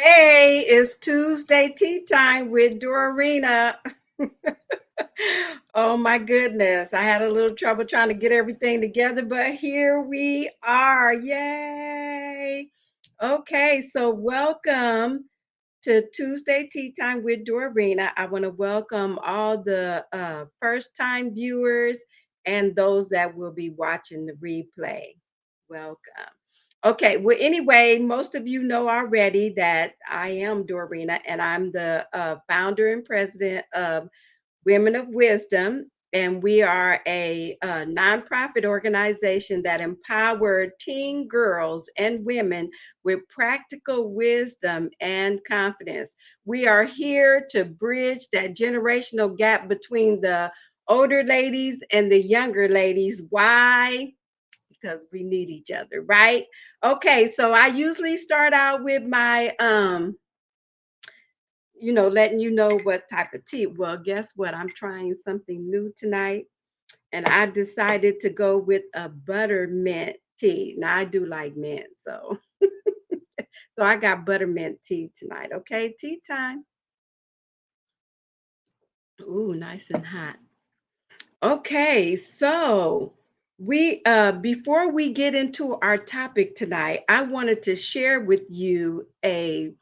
Hey, it's Tuesday tea time with Dorina. Oh my goodness. I had a little trouble trying to get everything together, but here we are. Yay. Okay, so welcome to Tuesday Tea Time with Dorina. I want to welcome all the first time viewers and those that will be watching the replay. Welcome. Okay, well, anyway, most of you know already that I am Dorina and I'm the founder and president of Women of Wisdom. And we are a nonprofit organization that empower teen girls and women with practical wisdom and confidence. We are here to bridge that generational gap between the older ladies and the younger ladies. Why? Because we need each other, right? Okay, so I usually start out with my letting you know what type of tea. Well, guess what? I'm trying something new tonight, and I decided to go with a buttermint tea. Now I do like mint, so I got buttermint tea tonight. Okay, tea time. Ooh, nice and hot. Okay, so we before we get into our topic tonight, I wanted to share with you a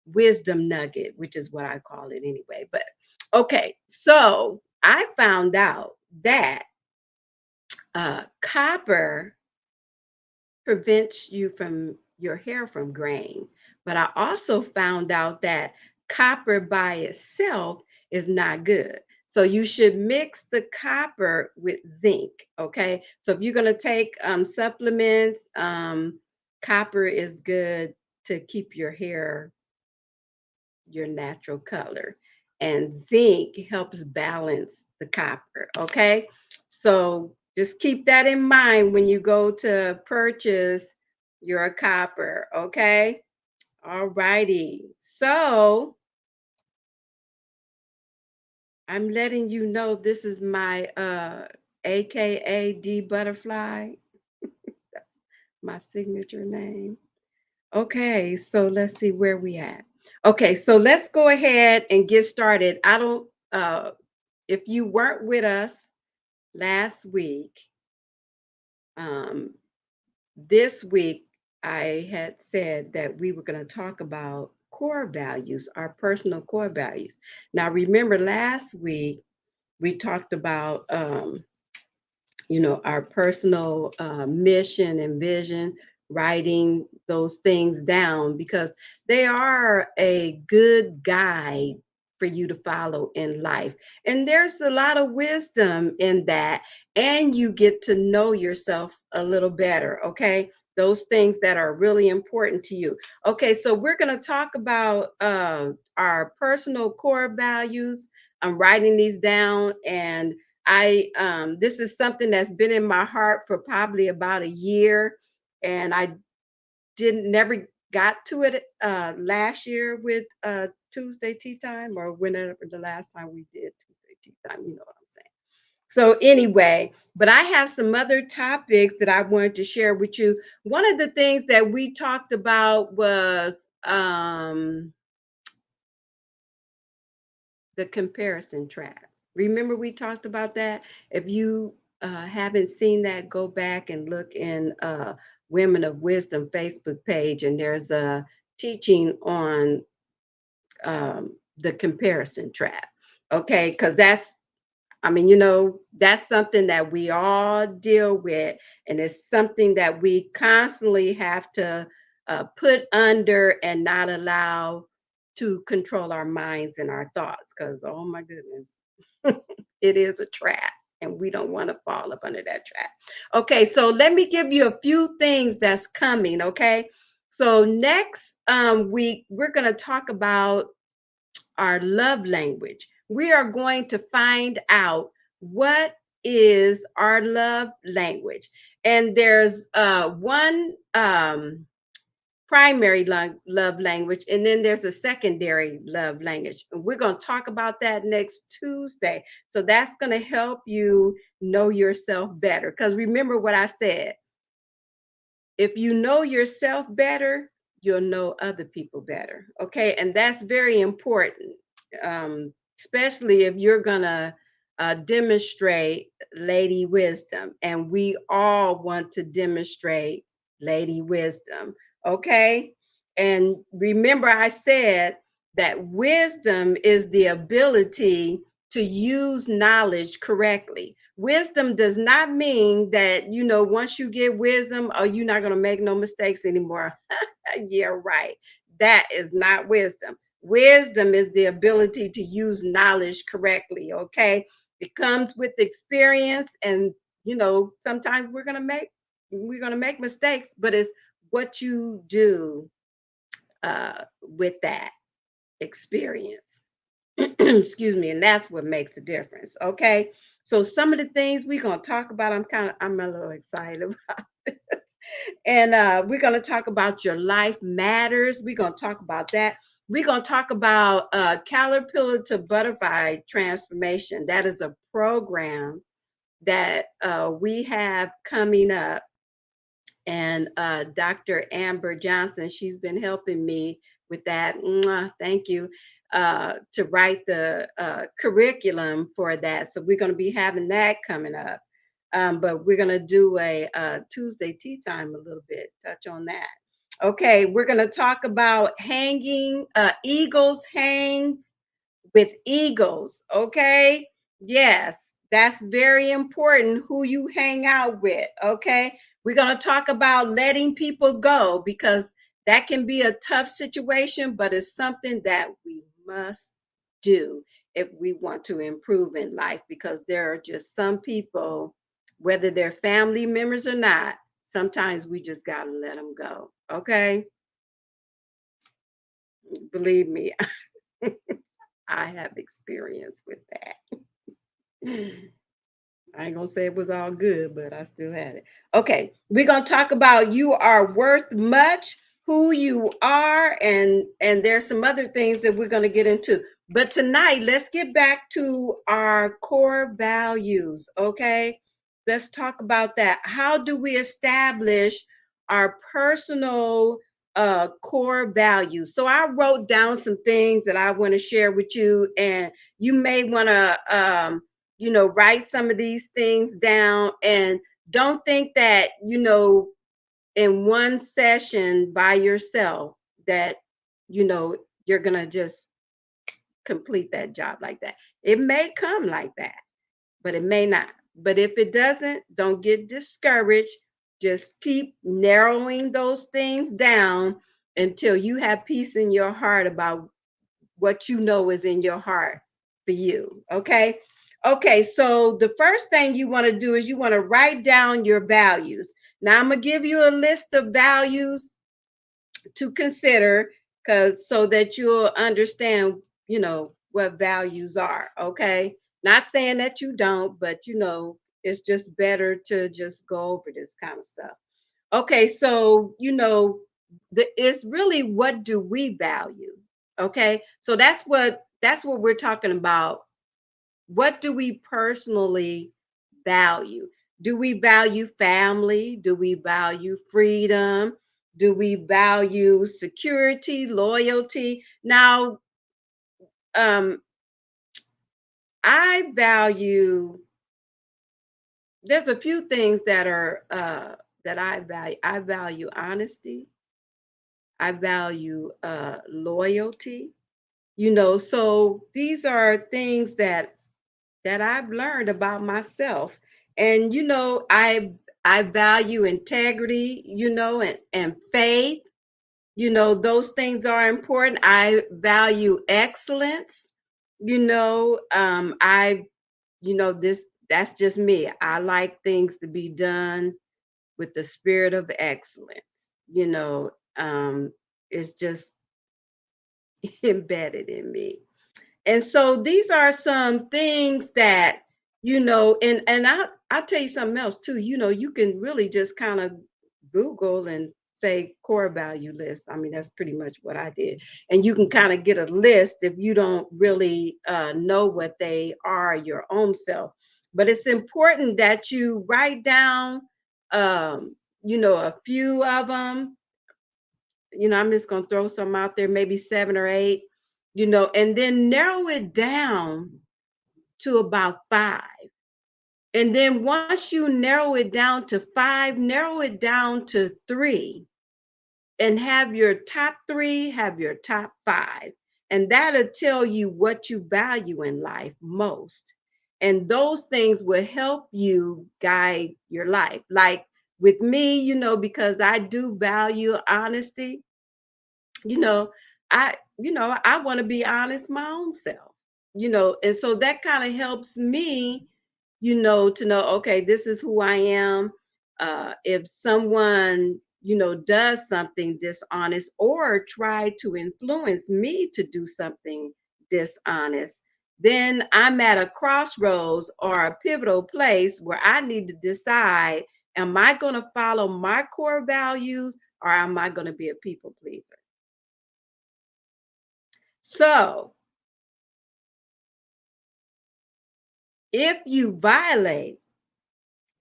wisdom nugget, which is what I call it anyway. But okay, so I found out that copper prevents you from your hair from graying. But I also found out that copper by itself is not good. So you should mix the copper with zinc. Okay. So if you're going to take supplements, copper is good to keep your hair your natural color. And zinc helps balance the copper. Okay. So just keep that in mind when you go to purchase your copper. Okay. All righty. So I'm letting you know this is my AKA D butterfly. That's my signature name. Okay, so let's see where we at. Okay, so let's go ahead and get started. I don't if you weren't with us last week, um this week I had said that we were going to talk about core values, our personal core values. Now remember last week we talked about our personal mission and vision, writing those things down because they are a good guide for you to follow in life. And there's a lot of wisdom in that. And you get to know yourself a little better. Okay. Those things that are really important to you. Okay. So we're going to talk about our personal core values. I'm writing these down, and I this is something that's been in my heart for probably about a year, and I didn't never got to it last year with Tuesday tea time, or whenever the last time we did Tuesday tea time, you know what I'm saying. So anyway, but I have some other topics that I wanted to share with you. One of the things that we talked about was the comparison trap. Remember, we talked about that? If you haven't seen that, go back and look in Women of Wisdom Facebook page, and there's a teaching on the comparison trap. Okay, because that's something that we all deal with, and it's something that we constantly have to put under and not allow to control our minds and our thoughts. Because, oh my goodness, it is a trap, and we don't want to fall up under that trap. Okay, so let me give you a few things that's coming. Okay, so next week, we're going to talk about our love language. We are going to find out what is our love language. And there's one primary love language, and then there's a secondary love language. And we're going to talk about that next Tuesday. So that's going to help you know yourself better. Because remember what I said, if you know yourself better, you'll know other people better. Okay. And that's very important, especially if you're going to demonstrate lady wisdom. And we all want to demonstrate lady wisdom. Okay. And remember, I said that wisdom is the ability to use knowledge correctly. Wisdom does not mean that, once you get wisdom, oh, you're not going to make no mistakes anymore. Yeah, right. That is not wisdom. Wisdom is the ability to use knowledge correctly. Okay. It comes with experience, and sometimes we're gonna make mistakes, but it's what you do with that experience. Excuse me, and that's what makes a difference. Okay. So some of the things we're gonna talk about, I'm a little excited about this. And we're gonna talk about your life matters. We're gonna talk about that. We're gonna talk about caterpillar to butterfly transformation. That is a program that we have coming up, and Dr. Amber Johnson, she's been helping me with that. Mwah, thank you. To write the curriculum for that. So we're going to be having that coming up. But we're going to do a Tuesday tea time a little bit, touch on that. Okay, we're going to talk about hanging, eagles hangs with eagles. Okay. Yes, that's very important who you hang out with. Okay. We're going to talk about letting people go, because that can be a tough situation, but it's something that we must do if we want to improve in life, because there are just some people, whether they're family members or not, sometimes we just got to let them go. Okay. Believe me, I have experience with that. I ain't gonna say it was all good, but I still had it. Okay, we're gonna talk about you are worth much, who you are, and there's some other things that we're gonna get into. But tonight, let's get back to our core values. Okay, let's talk about that. How do we establish our personal core values? So I wrote down some things that I want to share with you, and you may want to write some of these things down, and don't think that, in one session by yourself that, you know, you're going to just complete that job like that. It may come like that, but it may not. But if it doesn't, don't get discouraged. Just keep narrowing those things down until you have peace in your heart about what you know is in your heart for you. Okay. Okay. So the first thing you want to do is you want to write down your values. Now I'm going to give you a list of values to consider, because so that you'll understand, what values are. Okay. Not saying that you don't, but it's just better to just go over this kind of stuff. Okay, so it's really, what do we value? Okay, so that's what we're talking about. What do we personally value? Do we value family? Do we value freedom? Do we value security, loyalty? Now, um, I value. There's a few things that I value. I value honesty. I value loyalty. So these are things that I've learned about myself. And I value integrity, and faith. Those things are important. I value excellence. I this that's just me. I like things to be done with the spirit of excellence. It's just embedded in me. And so these are some things that, and I'll tell you something else too. You can really just kind of Google and say core value list. I mean, that's pretty much what I did. And you can kind of get a list if you don't really know what they are your own self. But it's important that you write down, a few of them, I'm just going to throw some out there, maybe 7 or 8, and then narrow it down to about 5. And then once you narrow it down to 5, narrow it down to 3, and have your top 3, have your top 5. And that'll tell you what you value in life most. And those things will help you guide your life. Like with me, because I do value honesty, you know, I want to be honest my own self, and so that kind of helps me, to know, okay, this is who I am. If someone, does something dishonest or try to influence me to do something dishonest, then I'm at a crossroads or a pivotal place where I need to decide, am I going to follow my core values or am I going to be a people pleaser? So, if you violate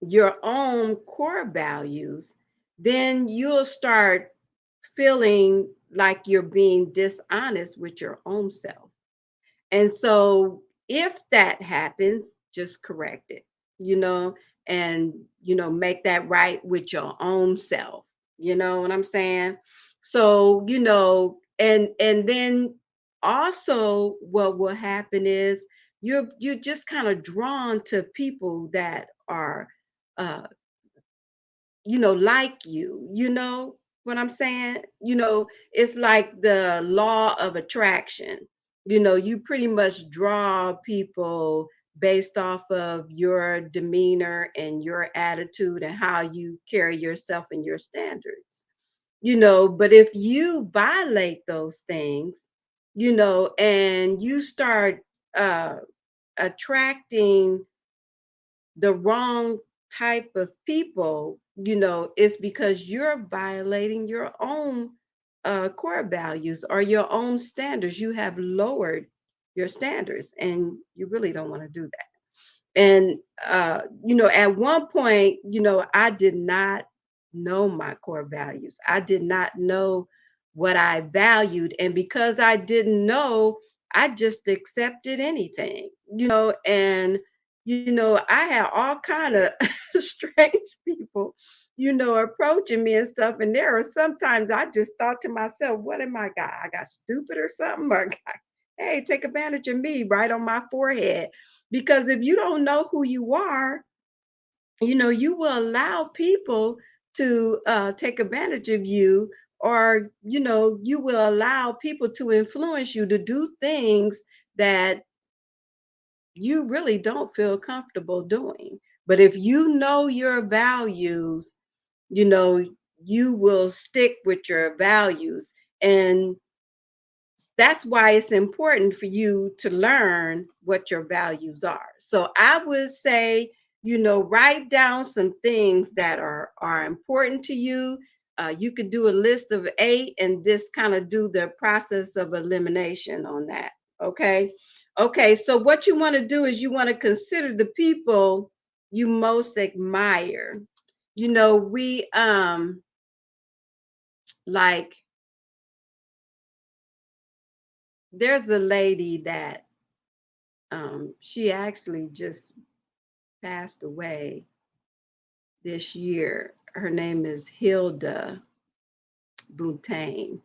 your own core values, then you'll start feeling like you're being dishonest with your own self. And so if that happens, just correct it, you know, and make that right with your own self. You know what I'm saying? So, and then also what will happen is you're just kind of drawn to people that are uh like you know what I'm saying? It's like the law of attraction. You pretty much draw people based off of your demeanor and your attitude and how you carry yourself and your standards. But if you violate those things, and you start uh attracting the wrong type of people, it's because you're violating your own core values or your own standards. You have lowered your standards, and you really don't want to do that. And at one point, I did not know my core values. I did not know what I valued. And because I didn't know, I just accepted anything, and I had all kind of strange people, approaching me and stuff. And there are sometimes I just thought to myself, what am I got? I got stupid or something, or hey, take advantage of me right on my forehead. Because if you don't know who you are, you will allow people to take advantage of you, or, you will allow people to influence you to do things that you really don't feel comfortable doing. But if you know your values, you know, you will stick with your values. And that's why it's important for you to learn what your values are. So I would say, write down some things that are important to you. You could do a list of 8 and just kind of do the process of elimination on that. Okay. Okay. So what you want to do is you want to consider the people you most admire. We like there's a lady that she actually just passed away this year. Her name is Hilda Boutain.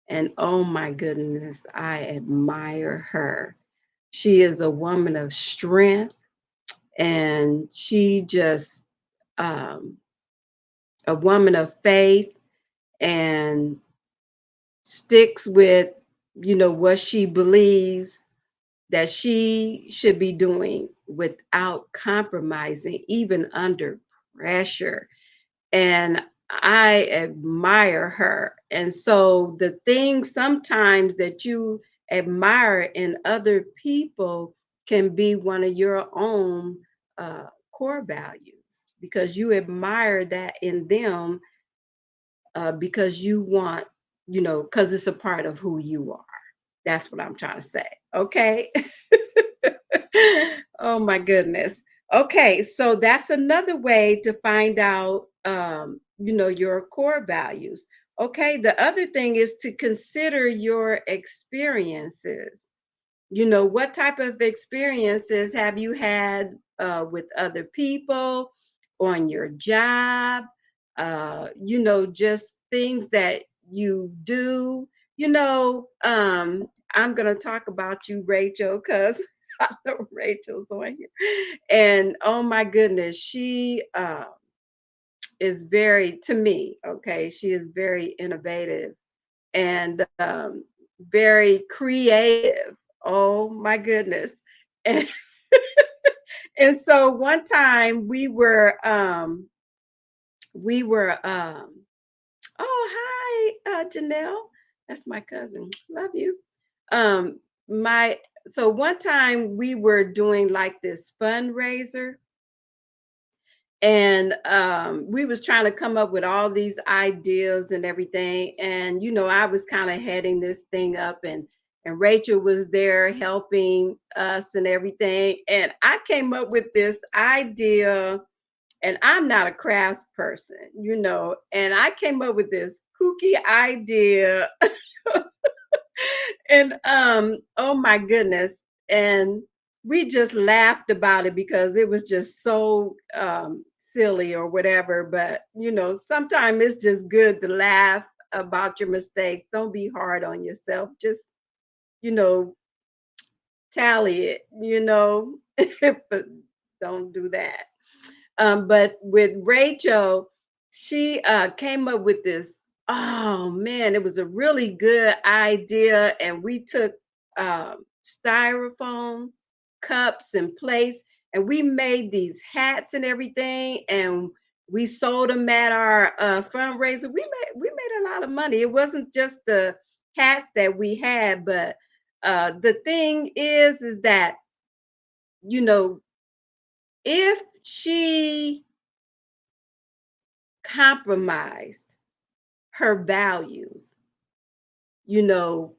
And oh my goodness, I admire her. She is a woman of strength, and she just um, a woman of faith, and sticks with, what she believes that she should be doing without compromising, even under pressure. And I admire her. And so the things sometimes that you admire in other people can be one of your own core values, because you admire that in them, because you want, because it's a part of who you are. That's what I'm trying to say. Okay. Oh my goodness. Okay, so that's another way to find out, your core values. Okay, the other thing is to consider your experiences. What type of experiences have you had with other people, on your job, just things that you do. I'm going to talk about you, Rachel, because I know Rachel's on here. And oh my goodness, she is very, to me, okay, she is very innovative and very creative. Oh my goodness. And, and so one time we were oh hi Janelle. That's my cousin. Love you. My so one time we were doing like this fundraiser, and we was trying to come up with all these ideas and everything, and I was kind of heading this thing up, and Rachel was there helping us and everything, and I came up with this idea, and I'm not a crafts person, and I came up with this kooky idea. And oh my goodness, and we just laughed about it because it was just so silly or whatever. But sometimes it's just good to laugh about your mistakes. Don't be hard on yourself. Just you know tally it, but don't do that. But with Rachel, she came up with this. Oh man, it was a really good idea. And we took styrofoam cups and plates, and we made these hats and everything. And we sold them at our fundraiser. We made a lot of money. It wasn't just the hats that we had, but the thing is that you know if she compromised her values, you know,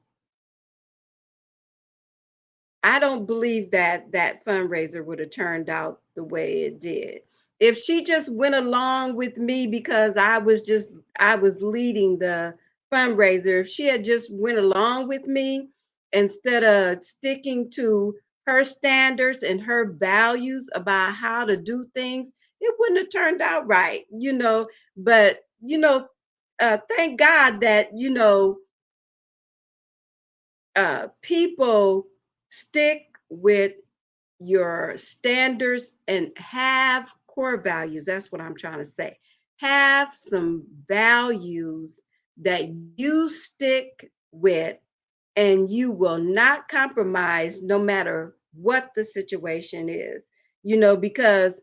I don't believe that that fundraiser would have turned out the way it did. If she just went along with me because I was leading the fundraiser, if she had just went along with me instead of sticking to her standards and her values about how to do things, it wouldn't have turned out right. But thank God that people stick with your standards and have core values. That's what I'm trying to say. Have some values that you stick with, and you will not compromise no matter what the situation is. Because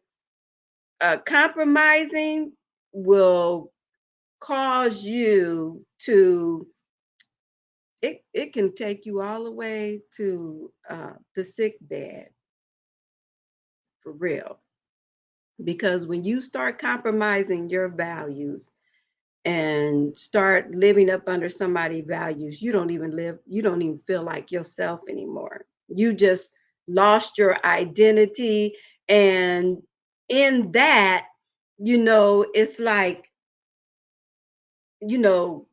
compromising will cause you to it can take you all the way to the sick bed, for real. Because when you start compromising your values and start living up under somebody's values, you don't even feel like yourself anymore. You just lost your identity. And in that, it's like, you know,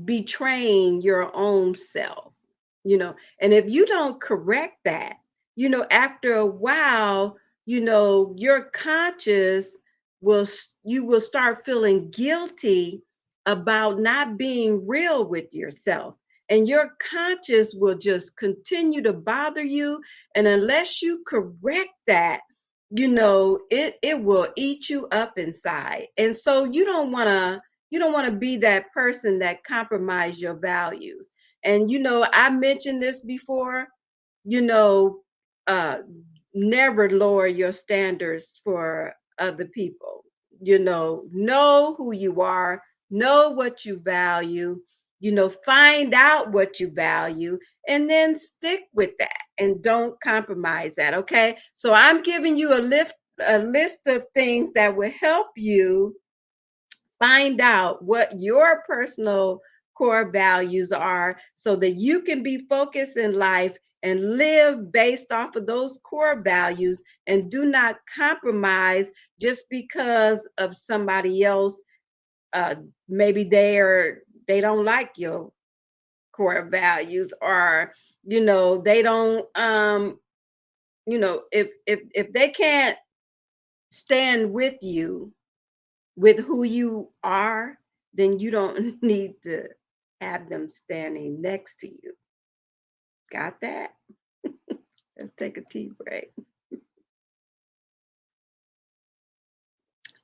betraying your own self. And if you don't correct that, after a while, your conscious you will start feeling guilty about not being real with yourself, and your conscious will just continue to bother you. And unless you correct that, it will eat you up inside. And so you don't want to be that person that compromise your values. And I mentioned this before, you know, uh, never lower your standards for other people. Know who you are, know what you value, find out what you value, and then stick with that and don't compromise that. Okay. So I'm giving you a list of things that will help you find out what your personal core values are so that you can be focused in life and live based off of those core values, and do not compromise just because of somebody else uh, maybe they don't like your core values, or they don't if they can't stand with you with who you are, then you don't need to have them standing next to you. Got that? Let's take a tea break.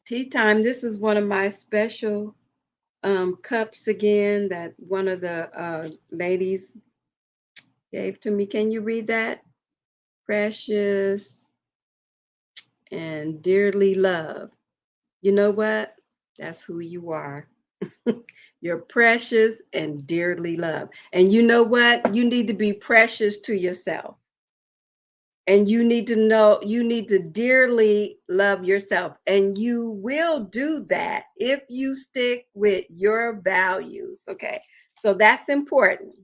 Tea time. This is one of my special cups again that one of the ladies gave to me. Can you read that? Precious and dearly loved. You know what? That's who you are. You're precious and dearly loved. And you know what? You need to be precious to yourself. And you need to know, you need to dearly love yourself. And you will do that if you stick with your values. Okay. So that's important.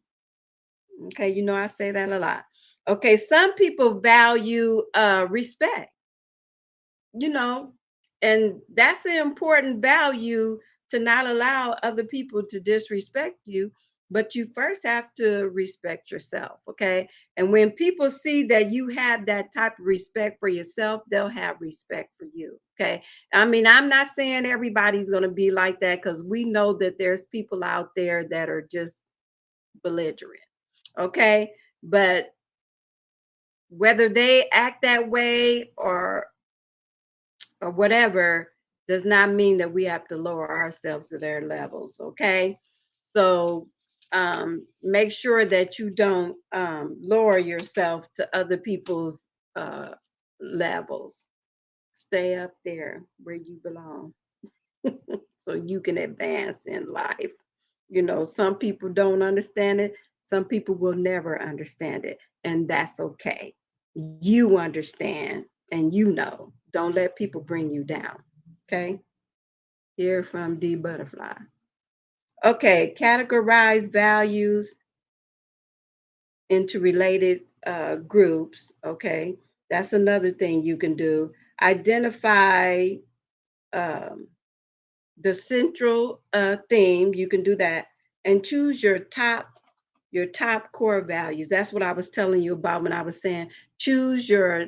Okay. I say that a lot. Okay. Some people value respect, you know, and that's an important value, to not allow other people to disrespect you, but you first have to respect yourself. Okay. And when people see that you have that type of respect for yourself, they'll have respect for you. Okay. I mean, I'm not saying everybody's going to be like that, because we know that there's people out there that are just belligerent. Okay. But whether they act that way or whatever, does not mean that we have to lower ourselves to their levels. Okay. So make sure that you don't lower yourself to other people's uh, levels. Stay up there where you belong so you can advance in life. Some people don't understand it, some people will never understand it, and that's okay. You understand, and don't let people bring you down. Okay. Here from D Butterfly. Okay. Categorize values into related groups. Okay. That's another thing you can do. Identify um, the central theme. You can do that, and choose your top core values. That's what I was telling you about when I was saying choose your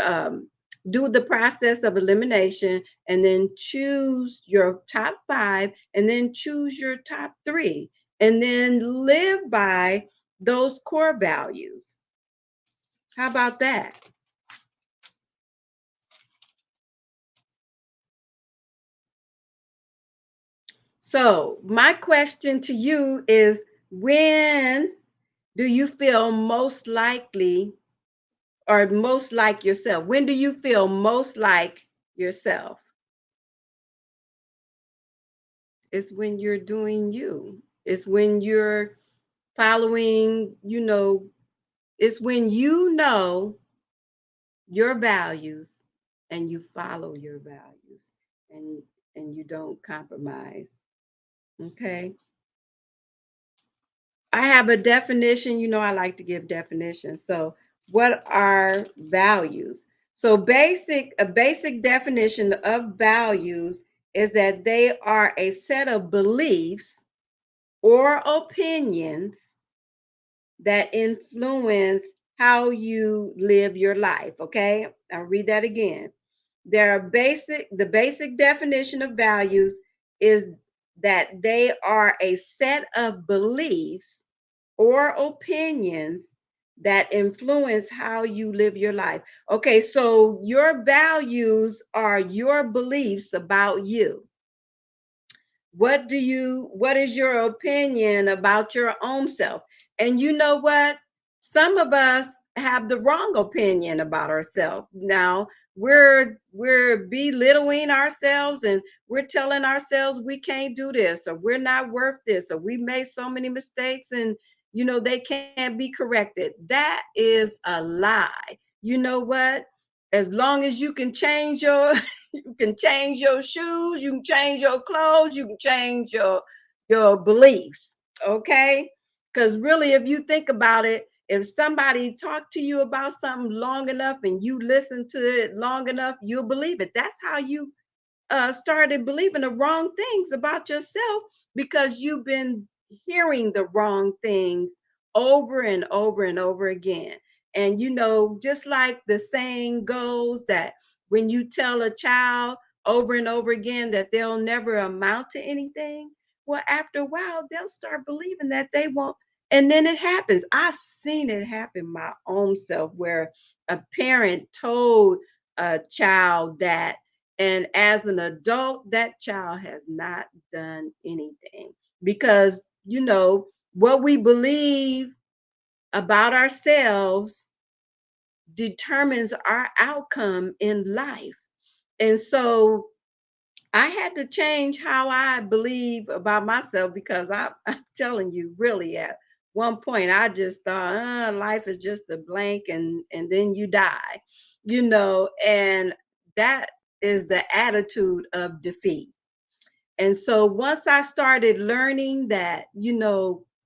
um, do the process of elimination, and then choose your top 5, and then choose your top 3, and then live by those core values. How about that? So my question to you is, when do you feel most likely, or most like yourself? When do you feel most like yourself? It's when you're doing you. It's when you're following, it's when you know your values and you follow your values, and you don't compromise. Okay? I have a definition. I like to give definitions. So, what are values? So, a basic definition of values is that they are a set of beliefs or opinions that influence how you live your life. Okay, I'll read that again. The basic definition of values is that they are a set of beliefs or opinions that influence how you live your life. Okay, so your values are your beliefs about you. What is your opinion about your own self? And you know what? Some of us have the wrong opinion about ourselves. Now, we're belittling ourselves, and we're telling ourselves we can't do this, or we're not worth this, or we made so many mistakes, and they can't be corrected. That is a lie. You know what? As long as you can change your you can change your shoes, you can change your clothes, you can change your beliefs. Okay? Because really, if you think about it, if somebody talked to you about something long enough and you listen to it long enough, you'll believe it. started believing the wrong things about yourself because you've been hearing the wrong things over and over and over again. And just like the saying goes that when you tell a child over and over again that they'll never amount to anything, well, after a while, they'll start believing that they won't. And then it happens. I've seen it happen my own self where a parent told a child that, and as an adult, that child has not done anything because, what we believe about ourselves determines our outcome in life. And so I had to change how I believe about myself because I'm telling you, really, at one point, I just thought, life is just a blank and then you die, and that is the attitude of defeat. And so once I started learning that,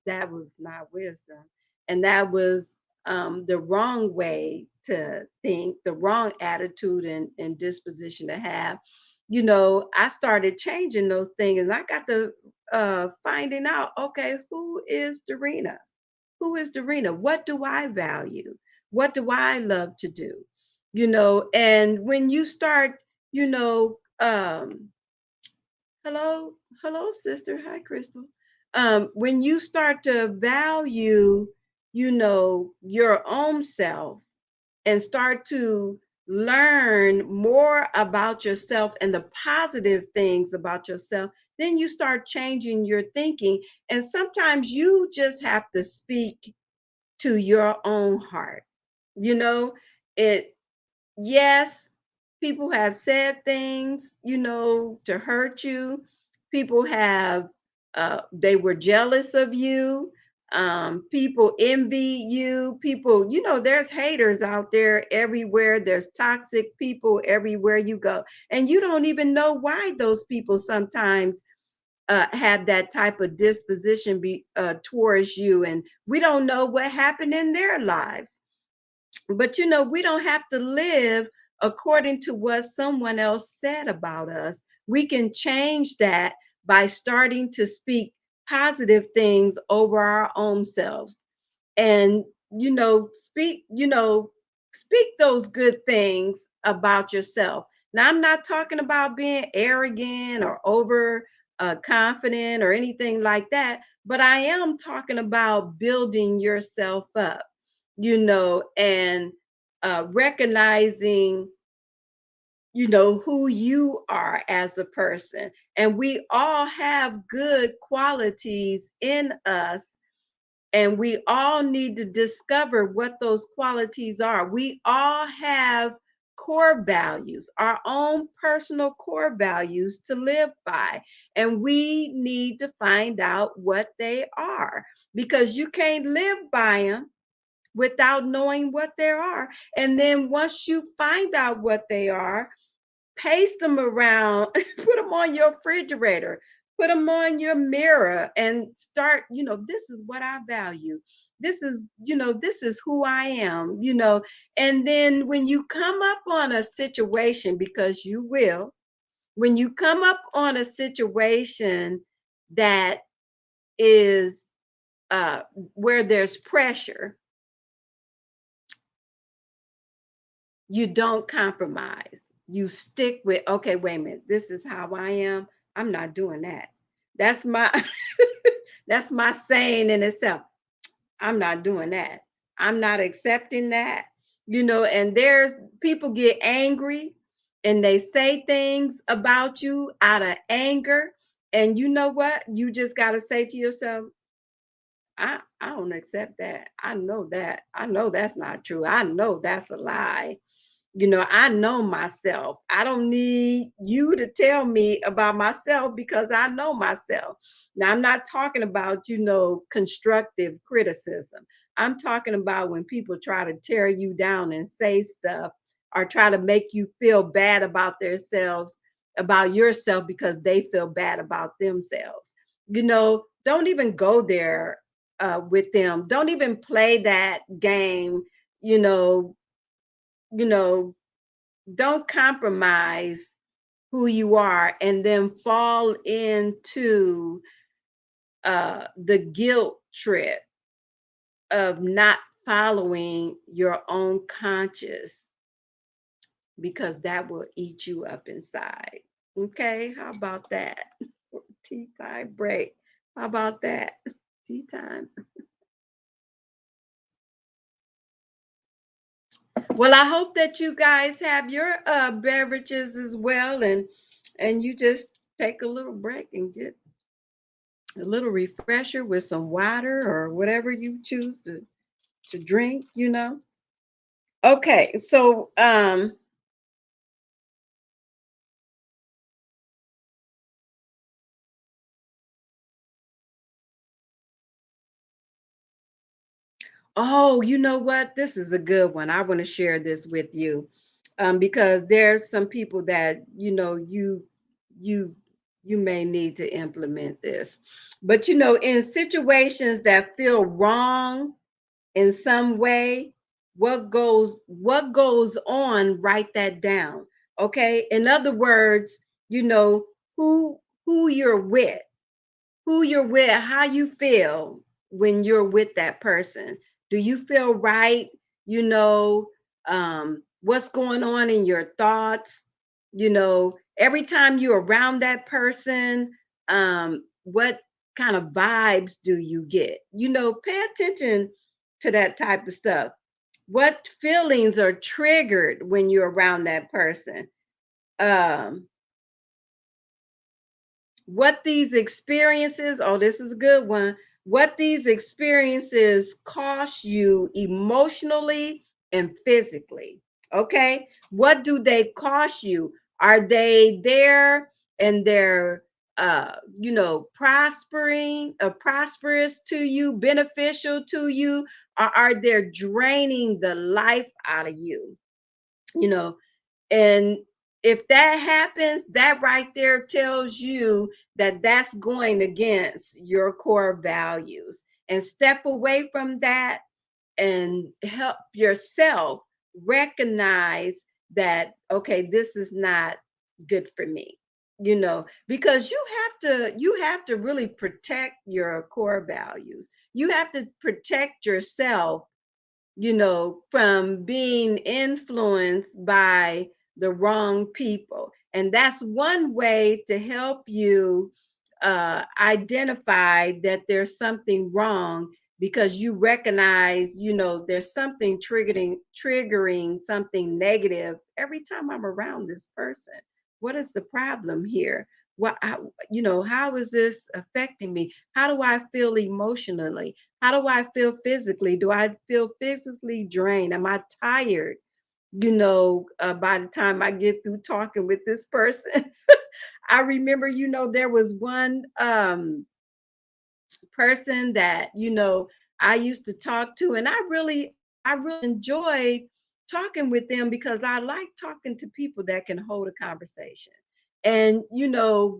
that was not wisdom and that was the wrong way to think, the wrong attitude and disposition to have, I started changing those things and I got to finding out, okay, who is Darina? Who is Darina? What do I value? What do I love to do? And when you start, you know, hello, hello, sister. Hi, Crystal. When you start to value, your own self and start to learn more about yourself and the positive things about yourself, then you start changing your thinking. And sometimes you just have to speak to your own heart. You know, it yes, people have said things, to hurt you. People have, they were jealous of you. People envy you. People, there's haters out there everywhere. There's toxic people everywhere you go. And you don't even know why those people sometimes have that type of disposition towards you. And we don't know what happened in their lives, but we don't have to live according to what someone else said about us. We can change that by starting to speak positive things over our own selves and speak those good things about yourself. Now I'm not talking about being arrogant or over confident or anything like that, but I am talking about building yourself up, and recognizing who you are as a person. And we all have good qualities in us, and we all need to discover what those qualities are. We all have core values, our own personal core values to live by. And we need to find out what they are because you can't live by them without knowing what they are. And then once you find out what they are, paste them around, put them on your refrigerator, put them on your mirror, and start, this is what I value. This is who I am, And then when you come up on a situation, because you will, when you come up on a situation that is where there's pressure, you don't compromise. You stick with, okay, wait a minute, this is how I am. I'm not doing that. That's my that's my saying in itself. I'm not doing that. I'm not accepting that. And there's people get angry and they say things about you out of anger. And you know what? You just got to say to yourself, I don't accept that. I know that. I know that's not true. I know that's a lie. I know myself. I don't need you to tell me about myself because I know myself. Now, I'm not talking about, constructive criticism. I'm talking about when people try to tear you down and say stuff or try to make you feel bad about themselves, about yourself because they feel bad about themselves. Don't even go there with them. Don't even play that game, you know, you know, don't compromise who you are and then fall into the guilt trip of not following your own conscience because that will eat you up inside. Okay, how about that? Tea time break. How about that? Tea time. Well, I hope that you guys have your beverages as well, and you just take a little break and get a little refresher with some water or whatever you choose to drink, you know. Okay, so oh, you know what? This is a good one. I want to share this with you. Because there's some people that you you may need to implement this. But in situations that feel wrong in some way, what goes on, write that down. Okay? In other words, you know who you're with, how you feel when you're with that person. Do you feel right? You know, what's going on in your thoughts? Every time you're around that person, what kind of vibes do you get? Pay attention to that type of stuff. What feelings are triggered when you're around that person? Um, what these experiences, oh, this is a good one. What these experiences cost you emotionally and physically. Okay. What do they cost you? Are they there and they're, prosperous to you, beneficial to you, or are they draining the life out of you? You know, and if that happens, that right there tells you that that's going against your core values. And step away from that and help yourself recognize that, okay, this is not good for me. Because you have to really protect your core values. You have to protect yourself, from being influenced by the wrong people. And that's one way to help you identify that there's something wrong, because you recognize, there's something triggering something negative every time I'm around this person. What is the problem here? How is this affecting me? How do I feel emotionally? How do I feel physically? Do I feel physically drained? Am I tired? By the time I get through talking with this person. I remember, there was one person that, I used to talk to, and I really enjoyed talking with them because I like talking to people that can hold a conversation. And,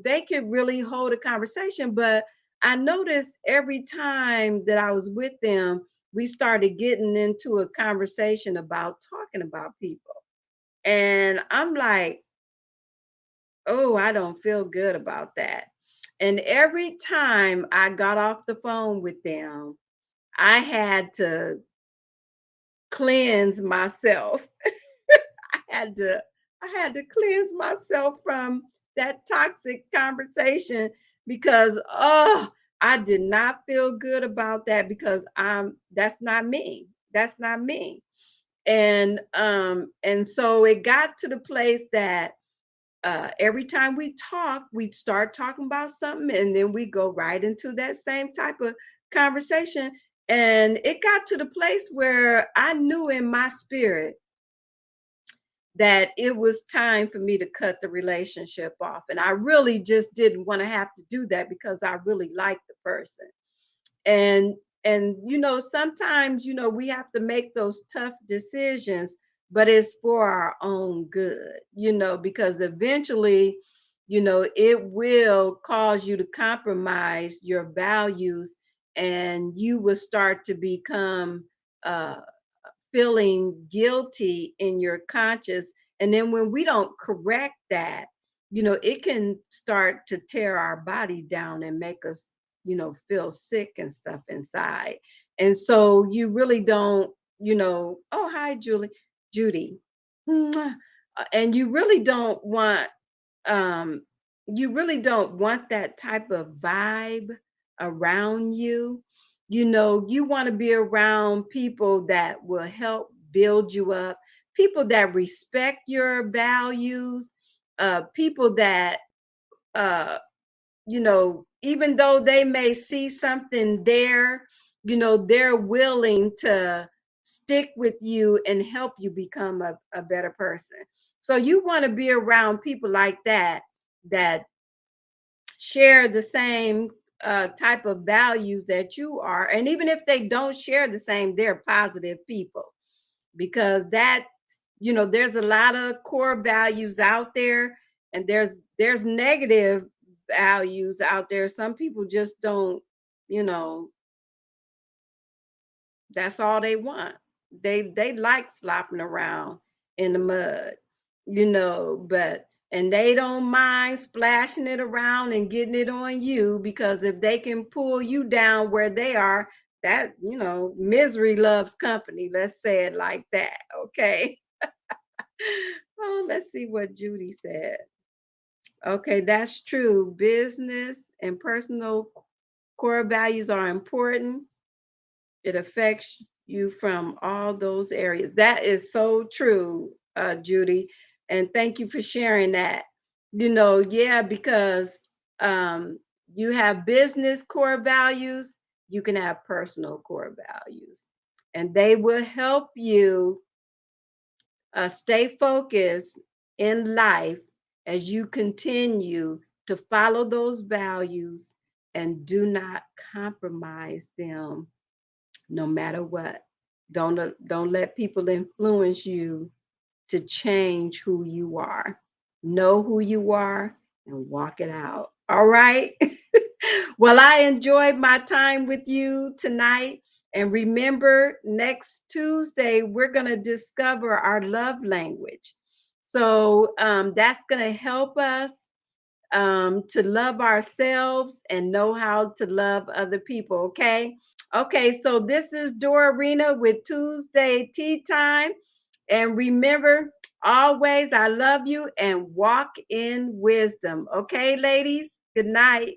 they could really hold a conversation, but I noticed every time that I was with them, we started getting into a conversation about talking about people. And I'm like, oh, I don't feel good about that. And every time I got off the phone with them, I had to cleanse myself. I had to I had to cleanse myself from that toxic conversation because I did not feel good about that, because that's not me. That's not me. And so it got to the place that every time we talk, we'd start talking about something, and then we go right into that same type of conversation. And it got to the place where I knew in my spirit that it was time for me to cut the relationship off. And I really just didn't want to have to do that because I really liked the person. And sometimes we have to make those tough decisions, but it's for our own good, because eventually, it will cause you to compromise your values, and you will start to become uh feeling guilty in your conscience. And then when we don't correct that, it can start to tear our bodies down and make us, feel sick and stuff inside. And so you really don't, oh, hi, Judy. Mwah. And um, you really don't want that type of vibe around you. You want to be around people that will help build you up, people that respect your values, people that, uh, even though they may see something there, they're willing to stick with you and help you become a better person. So you want to be around people like that share the same type of values that you are. And even if they don't share the same, they're positive people, because there's a lot of core values out there, and there's negative values out there. Some people just don't, you know that's all they want. They like slopping around in the mud, but and they don't mind splashing it around and getting it on you, because if they can pull you down where they are, that, misery loves company. Let's say it like that, okay? Oh, let's see what Judy said. Okay, that's true. Business and personal core values are important. It affects you from all those areas. That is so true, Judy. And thank you for sharing that. Yeah, because um, you have business core values, you can have personal core values, and they will help you stay focused in life as you continue to follow those values and do not compromise them no matter what. Don't let people influence you to change who you are. Know who you are and walk it out. All right. Well, I enjoyed my time with you tonight. And remember, next Tuesday, we're going to discover our love language. So that's going to help us to love ourselves and know how to love other people. Okay. Okay. So this is Dorina with Tuesday Tea Time. And remember, always, I love you and walk in wisdom. Okay, ladies? Good night.